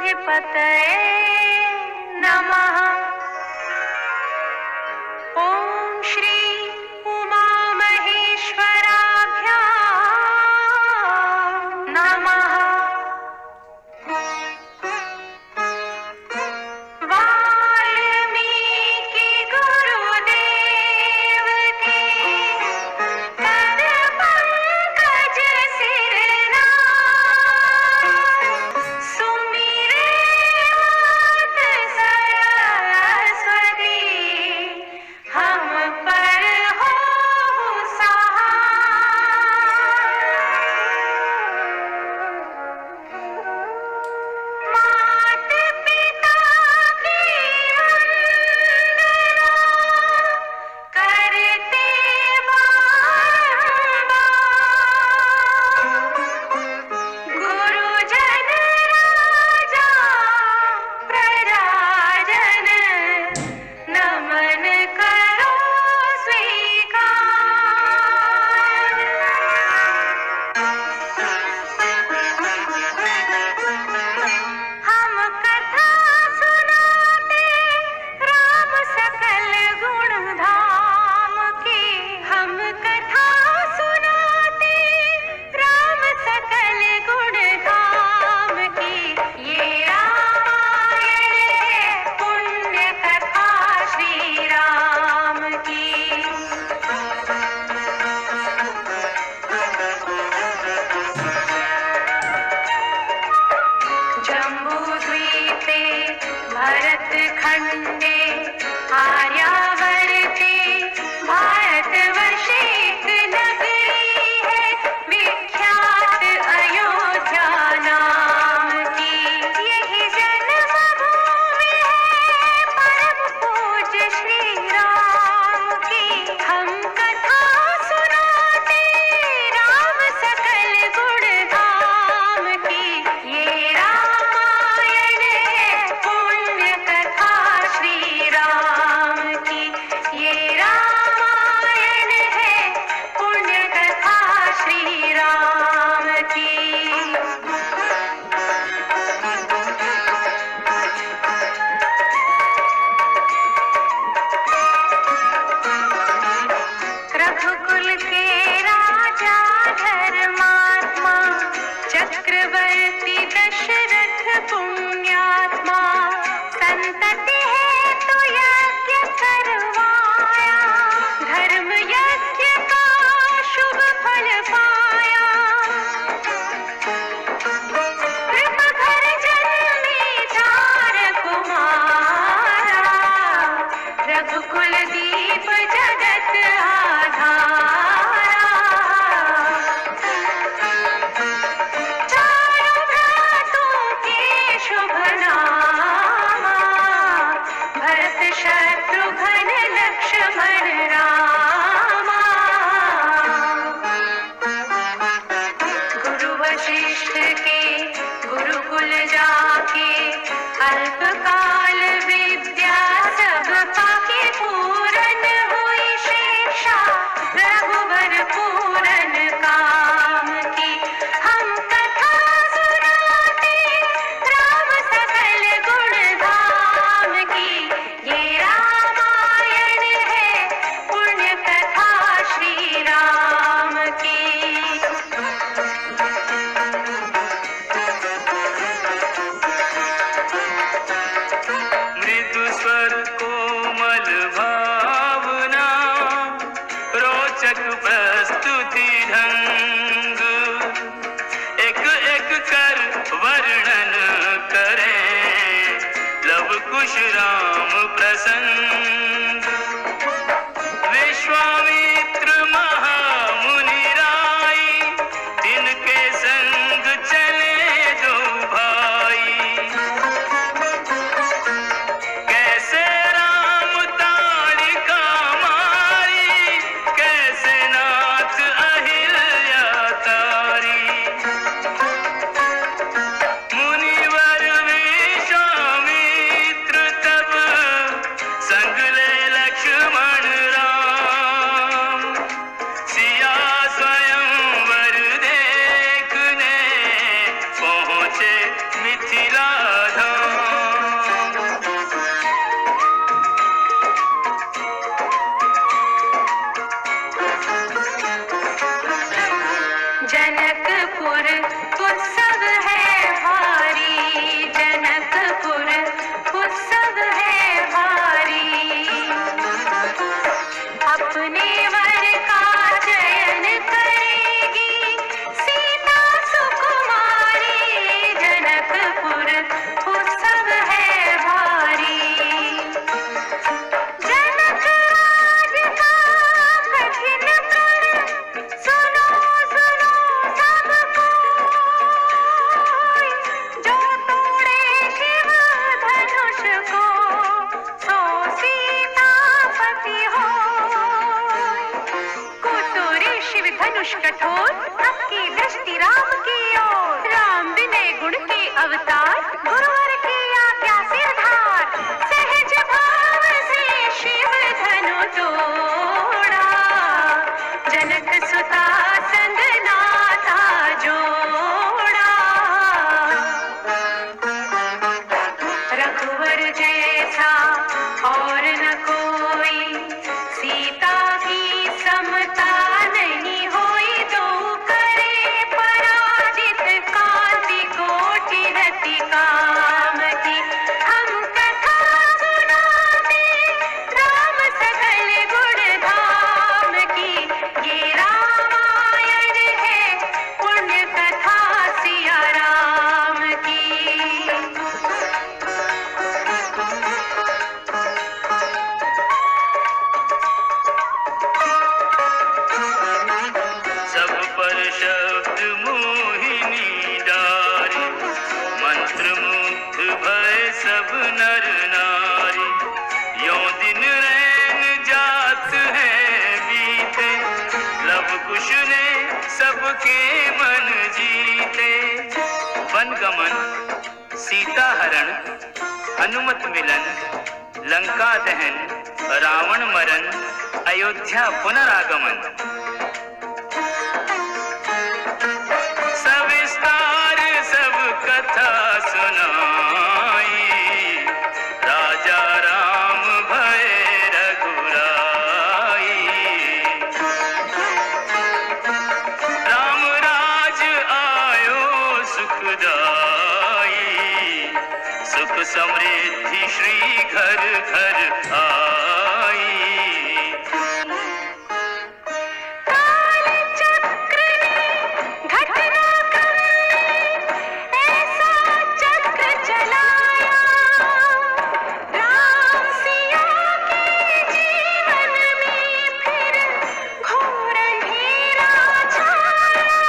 पतये नमः। ओम श्री उमा महेश्वराभ्यां नमः। वाल्मीकि गुरुदेव के पद पंकज सिरनाथ, सुमिरे मात सरस्वती, हम पर हो सहाय। मात पिता की वंदना करते बारंबार, गुरुजन राजा प्रजाजन, नमन करो स्वीकार। हम कथा सुनाते राम सकल गुण धाम की, हम कथा सुनाते राम सकल गुण धाम की। ये रामायण है पुण्य कथा श्री राम की। जम्बूद्वीपे भरत खंडे आर्यावर्ते भारतवर्षे एक नगरी है विख्यात अयोध्या नाम की। यही जन्मभूमि है परम पूज्य श्री राम की। हम कथा सुनाते राम सकल गुण धाम की। ये रामायण है पुण्य कथा श्री राम की। ये रामायण है पुण्य कथा श्री राम की। रघुकुल के राजा धर्मात्मा, चक्रवर्ती दशरथ पुण्यात्मा, संतति हेतु यज्ञ करवाया, धर्म यज्ञ का शुभ फल पाया। कृप घर जन्मे चार कुमारा, रघुकुल दीप जगत आधारा। चारों भ्रातों के शुभ नामा, भरत शत्रुघ्न लक्ष्मण रामा। गुरु वशिष्ठ के गुरुकुल जाके, अल्पकाल विद्या सब पाके, पूरन हुई शिक्षा रघुवर पूरन काम की। हम कथा सुनाते राम सकल गुण धाम की। ये रामायण है पुण्य कथा श्री राम की। मृदु स्वर कोमल भावना, रोचक प्रस्तुति ढंग, एक एक कर वर्णन करें लव कुश राम प्रसंग। विश्वामित्र महामुनि राई, तिनके संग चले दो भाई। कैसे राम ताड़िका मारी, कैसे नाथ अहिल्या तारी। मुनिवर विश्वामित्र तब संग ले लक्ष्मण राम। सिया स्वयंवर देखने पहुँचे मिथिला धाम। गुरुवर की आज्ञा सिरधार, सहज भाव से शिव धनु तोड़ा, जनक सुता संग नाता जोड़ा। रघुवर जैसा और न कोई, सीता की समता नहीं होई, दो करे पराजित, कांति कोटि रति काम की। हम कथा सुनाते राम सकल गुण धाम की, ये रामायण है पुण्य कथा सिया राम की। सब पर शब्द मोहिनी डारी, मंत्र मुग्ध भय सब नर नारी। यों दिन रैन जात है बीते, लव कुश ने सबके मन जीते। वन गमन, सीता हरण, हनुमत मिलन, लंका दहन, रावण मरण, अयोध्या पुनरागमन। सविस्तार सब कथा सुनाई, राजा राम भय रघुराई। राम राज आयो सुखदाई, सुख समृद्धि श्री घर घर आई। काल चक्र ने घटना करने ऐसा चक्र चलाया, राम सिया के जीवन में फिर घोर अंधेरा छाया।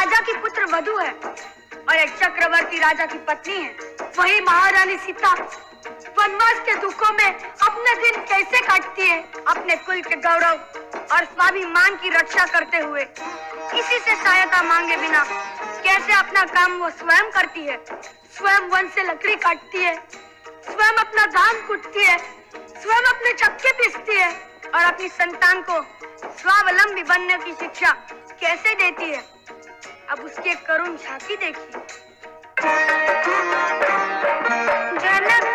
राजा की पुत्र वधु है और एक चक्रवर्ती राजा की पत्नी है। वही महारानी सीता वनवास के दुखों में अपने दिन कैसे काटती है, अपने कुल के गौरव और स्वाभिमान की रक्षा करते हुए, किसी से सहायता मांगे बिना कैसे अपना काम वो स्वयं करती है। स्वयं वन से लकड़ी काटती है, स्वयं अपना धान कूटती है, स्वयं अपने चक्के पीसती है और अपनी संतान को स्वावलंबी बनने की शिक्षा कैसे देती है। अब उसकी एक करुण झांकी देखिए। जनक